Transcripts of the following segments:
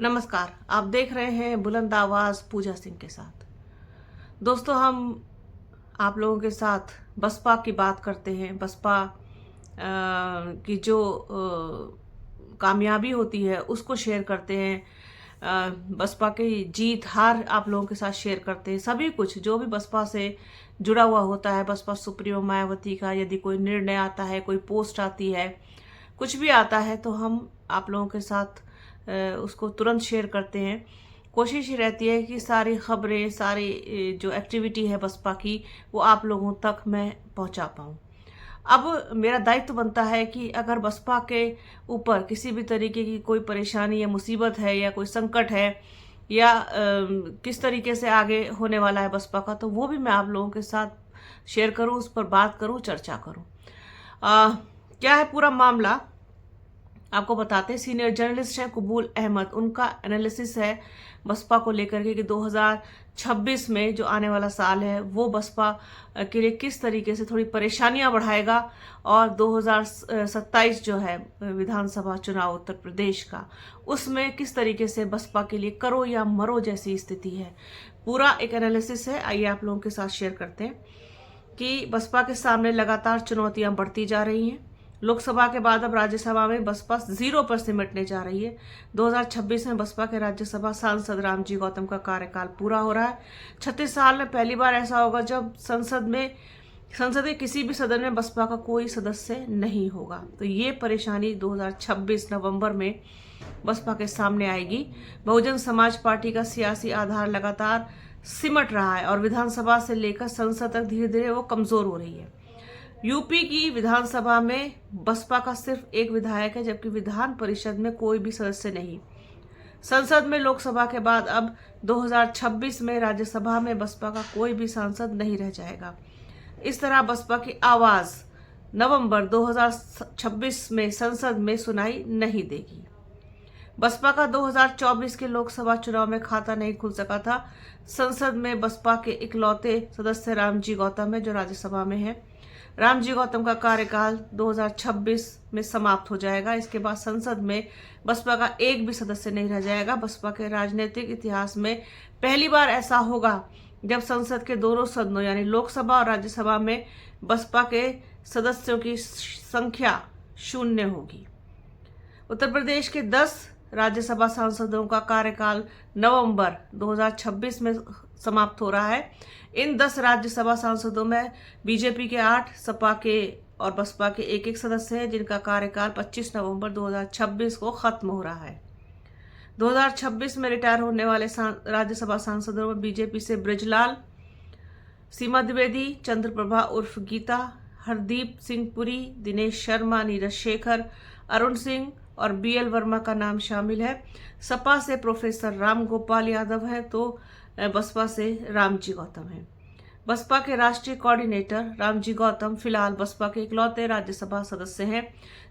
नमस्कार। आप देख रहे हैं बुलंद आवाज पूजा सिंह के साथ। दोस्तों, हम आप लोगों के साथ बसपा की बात करते हैं। बसपा की जो कामयाबी होती है उसको शेयर करते हैं। बसपा की जीत हार आप लोगों के साथ शेयर करते हैं। सभी कुछ जो भी बसपा से जुड़ा हुआ होता है, बसपा सुप्रीमो मायावती का यदि कोई निर्णय आता है, कोई पोस्ट आती है, कुछ भी आता है तो हम आप लोगों के साथ उसको तुरंत शेयर करते हैं। कोशिश ही रहती है कि सारी खबरें, सारी जो एक्टिविटी है बसपा की, वो आप लोगों तक मैं पहुंचा पाऊं। अब मेरा दायित्व बनता है कि अगर बसपा के ऊपर किसी भी तरीके की कोई परेशानी या मुसीबत है या कोई संकट है या किस तरीके से आगे होने वाला है बसपा का, तो वो भी मैं आप लोगों के साथ शेयर करूं, उस पर बात करूं, चर्चा करूं। क्या है पूरा मामला, आपको बताते हैं। सीनियर जर्नलिस्ट हैं कबूल अहमद, उनका एनालिसिस है बसपा को लेकर के कि 2026 में जो आने वाला साल है वो बसपा के लिए किस तरीके से थोड़ी परेशानियां बढ़ाएगा, और 2027 जो है विधानसभा चुनाव उत्तर प्रदेश का, उसमें किस तरीके से बसपा के लिए करो या मरो जैसी स्थिति है। पूरा एक एनालिसिस है, आइए आप लोगों के साथ शेयर करते हैं कि बसपा के सामने लगातार चुनौतियां बढ़ती जा रही हैं। लोकसभा के बाद अब राज्यसभा में बसपा 0 पर सिमटने जा रही है। 2026 में बसपा के राज्यसभा सांसद रामजी गौतम का कार्यकाल पूरा हो रहा है। 36 साल में पहली बार ऐसा होगा जब संसद के किसी भी सदन में बसपा का कोई सदस्य नहीं होगा। तो ये परेशानी 2026 नवंबर में बसपा के सामने आएगी। बहुजन समाज पार्टी का सियासी आधार लगातार सिमट रहा है और विधानसभा से लेकर संसद तक धीरे धीरे वो कमजोर हो रही है। यूपी की विधानसभा में बसपा का सिर्फ एक विधायक है, जबकि विधान परिषद में कोई भी सदस्य नहीं। संसद में लोकसभा के बाद अब 2026 में राज्यसभा में बसपा का कोई भी सांसद नहीं रह जाएगा। इस तरह बसपा की आवाज नवंबर 2026 में संसद में सुनाई नहीं देगी। बसपा का 2024 के लोकसभा चुनाव में खाता नहीं खुल सका था। संसद में बसपा के इकलौते सदस्य रामजी गौतम है जो राज्यसभा में है। रामजी गौतम का कार्यकाल 2026 में समाप्त हो जाएगा। इसके बाद संसद में बसपा का एक भी सदस्य नहीं रह जाएगा। बसपा के राजनीतिक इतिहास में पहली बार ऐसा होगा जब संसद के दोनों सदनों यानी लोकसभा और राज्यसभा में बसपा के सदस्यों की संख्या 0 होगी। उत्तर प्रदेश के 10 राज्यसभा सांसदों का कार्यकाल नवंबर 2026 में समाप्त हो रहा है। इन 10 राज्यसभा सांसदों में बीजेपी के 8, सपा के और बसपा के एक सदस्य हैं जिनका कार्यकाल 25 नवंबर 2026 को खत्म हो रहा है। 2026 में रिटायर होने वाले राज्यसभा सांसदों में बीजेपी से बृजलाल, सीमा द्विवेदी, चंद्रप्रभा उर्फ गीता, हरदीप सिंह पुरी, दिनेश शर्मा, नीरज शेखर, अरुण सिंह और बीएल वर्मा का नाम शामिल है। सपा से प्रोफेसर राम गोपाल यादव है तो बसपा से रामजी गौतम है। बसपा के राष्ट्रीय कोऑर्डिनेटर रामजी गौतम फिलहाल बसपा के इकलौते राज्यसभा सदस्य हैं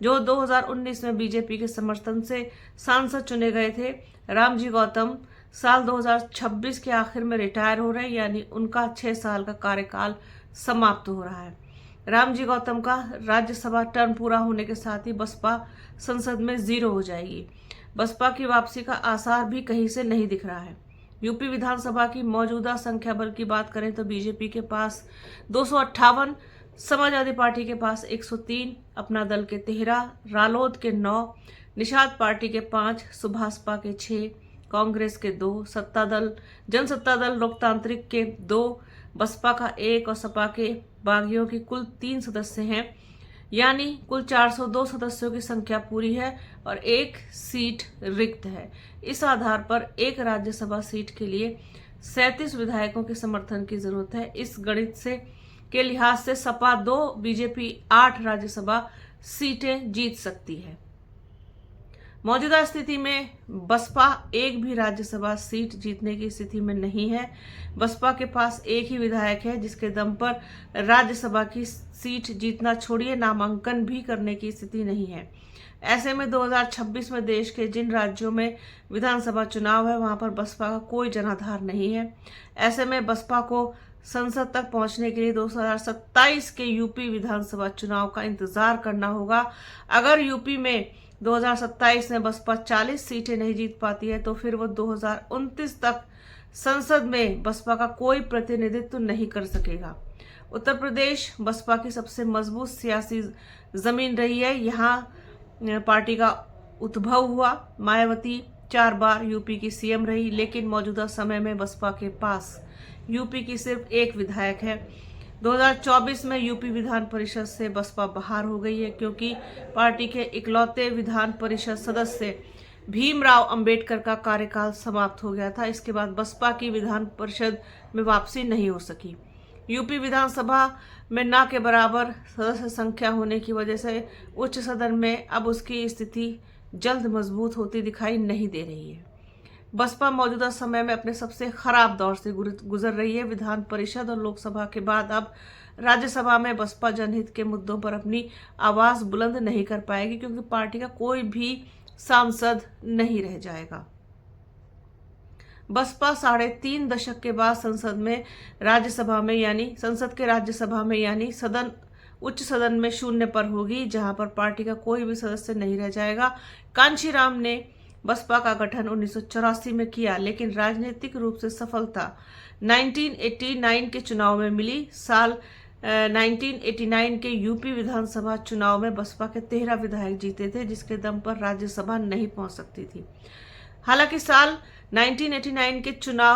जो 2019 में बीजेपी के समर्थन से सांसद चुने गए थे। रामजी गौतम साल 2026 के आखिर में रिटायर हो रहे हैं, यानी उनका 6 साल का कार्यकाल समाप्त हो रहा है। रामजी गौतम का राज्यसभा टर्म पूरा होने के साथ ही बसपा संसद में 0 हो जाएगी। बसपा की वापसी का आसार भी कहीं से नहीं दिख रहा है। यूपी विधानसभा की मौजूदा संख्या बल की बात करें तो बीजेपी के पास 258, समाजवादी पार्टी के पास 103, अपना दल के 13, रालोद के 9, निषाद पार्टी के 5, सुभाषपा के 6, कांग्रेस के 2, जनसत्ता दल लोकतांत्रिक के 2, बसपा का 1 और सपा के बागियों की कुल 3 सदस्य हैं, यानी कुल 402 सदस्यों की संख्या पूरी है और 1 सीट रिक्त है। इस आधार पर एक राज्यसभा सीट के लिए 37 विधायकों के समर्थन की जरूरत है। इस गणित से के लिहाज से सपा 2, बीजेपी 8 राज्यसभा सीटें जीत सकती है। मौजूदा स्थिति में बसपा एक भी राज्यसभा सीट जीतने की स्थिति में नहीं है। बसपा के पास एक ही विधायक है जिसके दम पर राज्यसभा की सीट जीतना छोड़िए नामांकन भी करने की स्थिति नहीं है। ऐसे में 2026 में देश के जिन राज्यों में विधानसभा चुनाव है वहां पर बसपा का कोई जनाधार नहीं है। ऐसे में बसपा को संसद तक पहुंचने के लिए 2027 के यूपी विधानसभा चुनाव का इंतजार करना होगा। अगर यूपी में 2027 में बसपा 40 सीटें नहीं जीत पाती है तो फिर वो 2029 तक संसद में बसपा का कोई प्रतिनिधित्व नहीं कर सकेगा। उत्तर प्रदेश बसपा की सबसे मजबूत सियासी जमीन रही है। यहाँ पार्टी का उद्भव हुआ। मायावती 4 बार यूपी की सीएम रही, लेकिन मौजूदा समय में बसपा के पास यूपी की सिर्फ एक विधायक है। 2024 में यूपी विधान परिषद से बसपा बाहर हो गई है क्योंकि पार्टी के इकलौते विधान परिषद सदस्य भीमराव अंबेडकर का कार्यकाल समाप्त हो गया था। इसके बाद बसपा की विधान परिषद में वापसी नहीं हो सकी। यूपी विधानसभा में ना के बराबर सदस्य संख्या होने की वजह से उच्च सदन में अब उसकी स्थिति जल्द मजबूत होती दिखाई नहीं दे रही है। बसपा मौजूदा समय में अपने सबसे खराब दौर से गुजर रही है। विधान परिषद और लोकसभा के बाद अब राज्यसभा में बसपा जनहित के मुद्दों पर अपनी आवाज बुलंद नहीं कर पाएगी क्योंकि पार्टी का कोई भी सांसद नहीं रह जाएगा। बसपा 3.5 दशक के बाद संसद के राज्यसभा में यानी उच्च सदन में शून्य पर होगी, जहां पर पार्टी का कोई भी सदस्य नहीं रह जाएगा। कांशीराम ने बसपा का गठन 1984 में किया, लेकिन राजनीतिक रूप से सफलता 1989 के चुनाव में मिली। साल 1989 के यूपी विधानसभा चुनाव में बसपा के 13 विधायक जीते थे, जिसके दम पर राज्यसभा नहीं पहुंच सकती थी। हालांकि साल 1989 के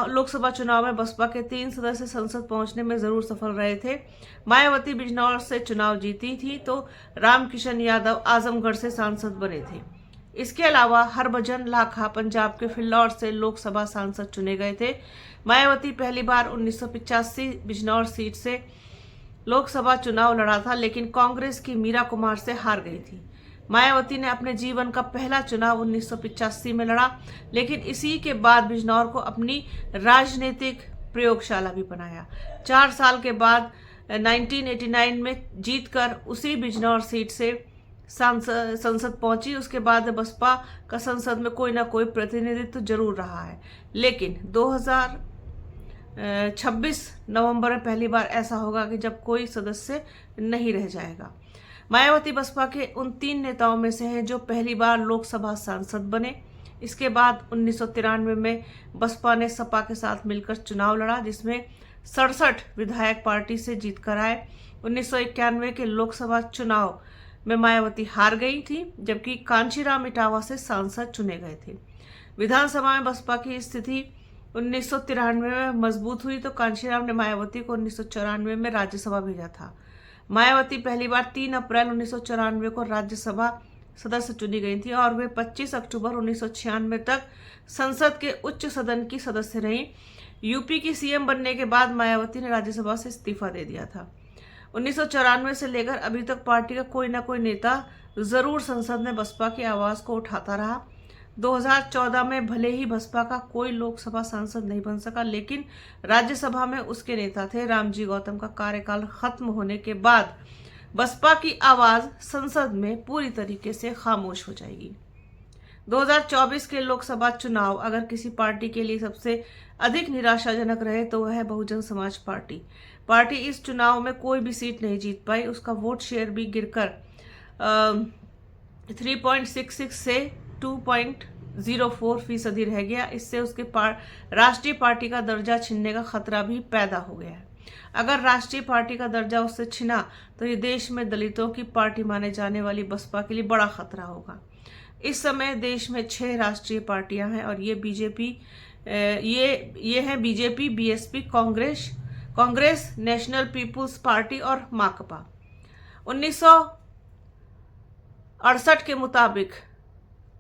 लोकसभा चुनाव में बसपा के 3 सदस्य संसद पहुंचने में जरूर सफल रहे थे। मायावती बिजनौर से चुनाव जीती थी तो रामकिशन यादव आजमगढ़ से सांसद बने थे। इसके अलावा हरभजन लाखा पंजाब के फिल्लौर से लोकसभा सांसद चुने गए थे। मायावती पहली बार 1985 बिजनौर सीट से लोकसभा चुनाव लड़ा था, लेकिन कांग्रेस की मीरा कुमार से हार गई थी। मायावती ने अपने जीवन का पहला चुनाव 1985 में लड़ा, लेकिन इसी के बाद बिजनौर को अपनी राजनीतिक प्रयोगशाला भी बनाया। 4 साल के बाद 1989 में जीतकर उसी बिजनौर सीट से संसद पहुंची। उसके बाद बसपा का संसद में कोई ना कोई प्रतिनिधित्व जरूर रहा है, लेकिन 2026 नवंबर में पहली बार ऐसा होगा कि जब कोई सदस्य नहीं रह जाएगा। मायावती बसपा के उन 3 नेताओं में से हैं जो पहली बार लोकसभा सांसद बने। इसके बाद 1993 में बसपा ने सपा के साथ मिलकर चुनाव लड़ा, जिसमें 67 विधायक पार्टी से जीतकर आए। 1991 के लोकसभा चुनाव में मायावती हार गई थी, जबकि कांशीराम इटावा से सांसद चुने गए थे। विधानसभा में बसपा की स्थिति 1993 में मजबूत हुई तो कांशीराम ने मायावती को 1994 में राज्यसभा भेजा था। मायावती पहली बार 3 अप्रैल 1994 को राज्यसभा सदस्य चुनी गई थी और वे 25 अक्टूबर 1996 तक संसद के उच्च सदन की सदस्य रहीं। यूपी की सीएम बनने के बाद मायावती ने राज्यसभा से इस्तीफा दे दिया था। 1994 से लेकर अभी तक पार्टी का कोई ना कोई नेता जरूर संसद में बसपा की आवाज को उठाता रहा। 2014 में भले ही बसपा का कोई लोकसभा सांसद नहीं बन सका, लेकिन राज्यसभा में उसके नेता थे। रामजी गौतम का कार्यकाल खत्म होने के बाद बसपा की आवाज संसद में पूरी तरीके से खामोश हो जाएगी। 2024 के लोकसभा चुनाव अगर किसी पार्टी के लिए सबसे अधिक निराशाजनक रहे तो वह है बहुजन समाज पार्टी। पार्टी इस चुनाव में कोई भी सीट नहीं जीत पाई। उसका वोट शेयर भी गिरकर 3.66 से 2.04% रह गया। इससे उसके राष्ट्रीय पार्टी का दर्जा छीनने का खतरा भी पैदा हो गया है। अगर राष्ट्रीय पार्टी का दर्जा उससे छिना तो ये देश में दलितों की पार्टी माने जाने वाली बसपा के लिए बड़ा खतरा होगा। इस समय देश में 6 राष्ट्रीय पार्टियां हैं और ये हैं BJP, BSP, Congress, national people's party और माकपा। 1968 के मुताबिक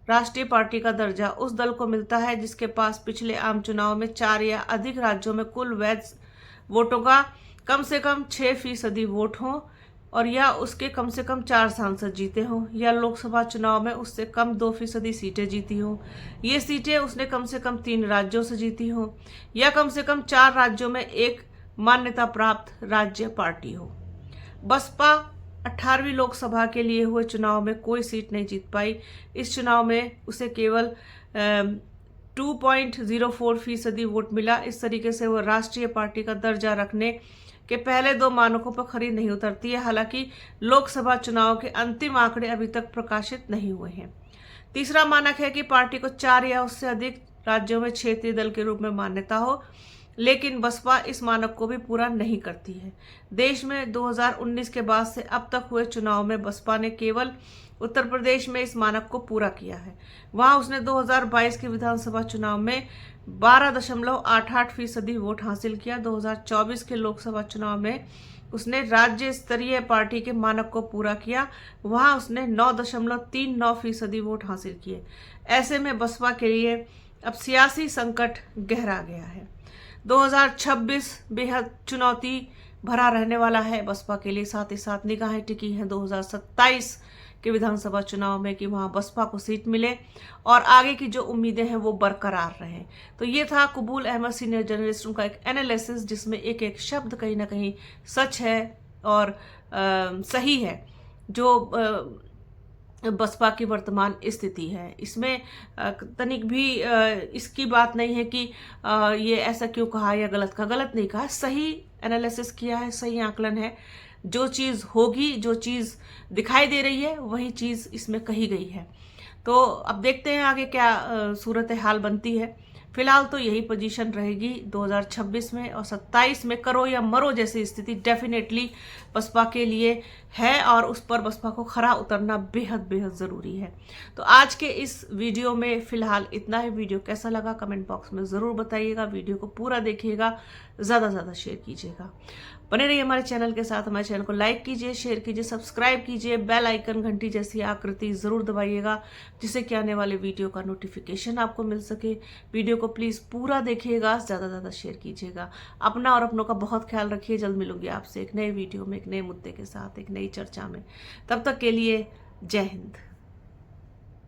राष्ट्रीय पार्टी का दर्जा उस दल को मिलता है जिसके पास पिछले आम चुनाव में 4 या अधिक राज्यों में कुल वैध वोटों का कम से कम 6% वोट हो और या उसके कम से कम 4 सांसद जीते हों, या लोकसभा चुनाव में उससे कम 2% सीटें जीती हों। ये सीटें उसने कम से कम 3 राज्यों से जीती हों, या कम से कम 4 राज्यों में एक मान्यता प्राप्त राज्य पार्टी हो। बसपा 18वीं लोकसभा के लिए हुए चुनाव में कोई सीट नहीं जीत पाई। इस चुनाव में उसे केवल 2.04% वोट मिला। इस तरीके से वो राष्ट्रीय पार्टी का दर्जा रखने के पहले 2 मानकों पर खरी नहीं उतरती है। हालांकि लोकसभा चुनाव के अंतिम आंकड़े अभी तक प्रकाशित नहीं हुए हैं। तीसरा मानक है कि पार्टी को 4 या उससे अधिक राज्यों में क्षेत्रीय दल के रूप में मान्यता हो, लेकिन बसपा इस मानक को भी पूरा नहीं करती है। देश में 2019 के बाद से अब तक हुए चुनाव में बसपा ने केवल उत्तर प्रदेश में इस मानक को पूरा किया है। वहां उसने 2022 के विधानसभा चुनाव में 12.88% वोट हासिल किया। 2024 के लोकसभा चुनाव में उसने राज्य स्तरीय पार्टी के मानक को पूरा किया। वहां उसने 9.39% वोट हासिल किए। ऐसे में बसपा के लिए अब सियासी संकट गहरा गया है। 2026 बेहद चुनौती भरा रहने वाला है बसपा के लिए। साथ ही साथ निगाहें टिकी हैं 2027 के विधानसभा चुनाव में कि वहां बसपा को सीट मिले और आगे की जो उम्मीदें हैं वो बरकरार रहें। तो ये था कबूल अहमद सीनियर जर्नलिस्ट का एक एनालिसिस, जिसमें एक एक शब्द कहीं ना कहीं सच है और सही है। जो बसपा की वर्तमान स्थिति है, इसमें तनिक भी इसकी बात नहीं है कि ये ऐसा क्यों कहा या गलत कहा। गलत नहीं कहा, सही एनालिसिस किया है, सही आकलन है। जो चीज़ होगी, जो चीज़ दिखाई दे रही है, वही चीज़ इसमें कही गई है। तो अब देखते हैं आगे क्या सूरत हाल बनती है। फिलहाल तो यही पोजीशन रहेगी 2026 में, और 27 में करो या मरो जैसी स्थिति डेफिनेटली बसपा के लिए है, और उस पर बसपा को खरा उतरना बेहद बेहद ज़रूरी है। तो आज के इस वीडियो में फ़िलहाल इतना ही। वीडियो कैसा लगा कमेंट बॉक्स में ज़रूर बताइएगा। वीडियो को पूरा देखिएगा, ज़्यादा से ज़्यादा शेयर कीजिएगा। बने रहिए हमारे चैनल के साथ। हमारे चैनल को लाइक कीजिए, शेयर कीजिए, सब्सक्राइब कीजिए, बेल आइकन घंटी जैसी आकृति ज़रूर दबाइएगा, जिससे कि आने वाले वीडियो का नोटिफिकेशन आपको मिल सके। वीडियो को प्लीज़ पूरा देखिएगा, ज़्यादा से ज़्यादा शेयर कीजिएगा। अपना और अपनों का बहुत ख्याल रखिए। जल्द मिलूंगी आपसे एक नए वीडियो में, एक नए मुद्दे के साथ, एक नई चर्चा में। तब तक के लिए जय हिंद।